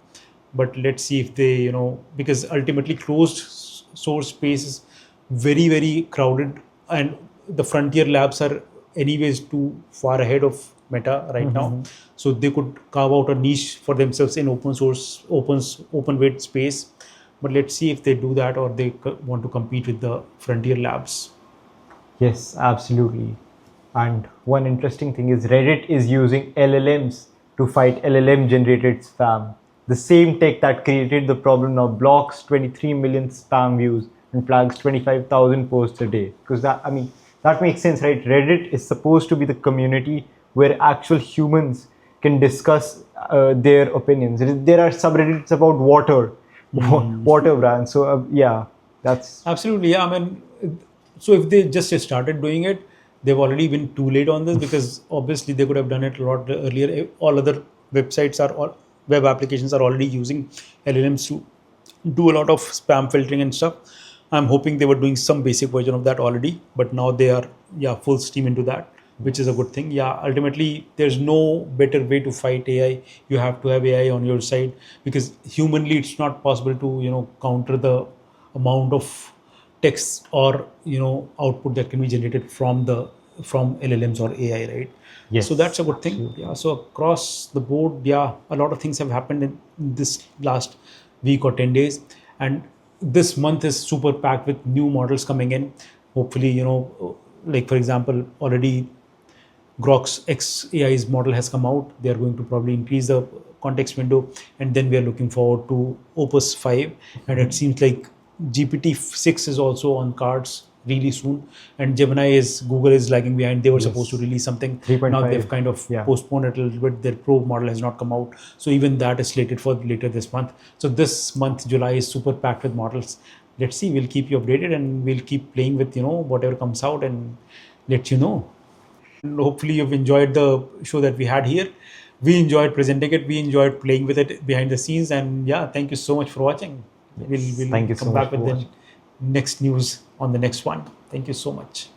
but let's see if they, because ultimately closed source space is very, very crowded, and the frontier labs are anyways too far ahead of Meta right now. So they could carve out a niche for themselves in open source, open weight space. But let's see if they do that, or they want to compete with the frontier labs. Yes, absolutely. And one interesting thing is Reddit is using LLMs to fight LLM generated spam. The same tech that created the problem now blocks 23 million spam views and flags 25,000 posts a day. Because that makes sense, right? Reddit is supposed to be the community where actual humans can discuss their opinions. There are subreddits about water, water brands. So, yeah, that's. Absolutely, yeah. I mean, so if they just started doing it, they've already been too late on this, because obviously they could have done it a lot earlier. All other websites are, all web applications are already using LLMs to do a lot of spam filtering and stuff. I'm hoping they were doing some basic version of that already, but now they are, yeah, full steam into that, which is a good thing. Yeah, ultimately there's no better way to fight AI. You have to have AI on your side, because humanly it's not possible to, counter the amount of text or, output that can be generated from LLMs or AI, right? So that's Yes, a good thing. absolutely. Yeah, so across the board, yeah, a lot of things have happened in this last week or 10 days, and this month is super packed with new models coming in. Hopefully, like for example, already Grok's X AI's model has come out. They are going to probably increase the context window, and then we are looking forward to Opus 5. And it seems like GPT-6 is also on cards really soon. And Gemini is, Google is lagging behind. They were supposed to Yes. release something. Now they've 3.5. kind of Yeah. postponed it a little bit. Their Pro model has not come out. So even that is slated for later this month. So this month, July, is super packed with models. Let's see, we'll keep you updated, and we'll keep playing with, whatever comes out, and let you know. Hopefully you've enjoyed the show that we had here. We enjoyed presenting it, we enjoyed playing with it behind the scenes, and yeah, thank you so much for watching. we'll, Yes. we'll Thank you so come much back for with the watching. next news on the next one. Thank you so much.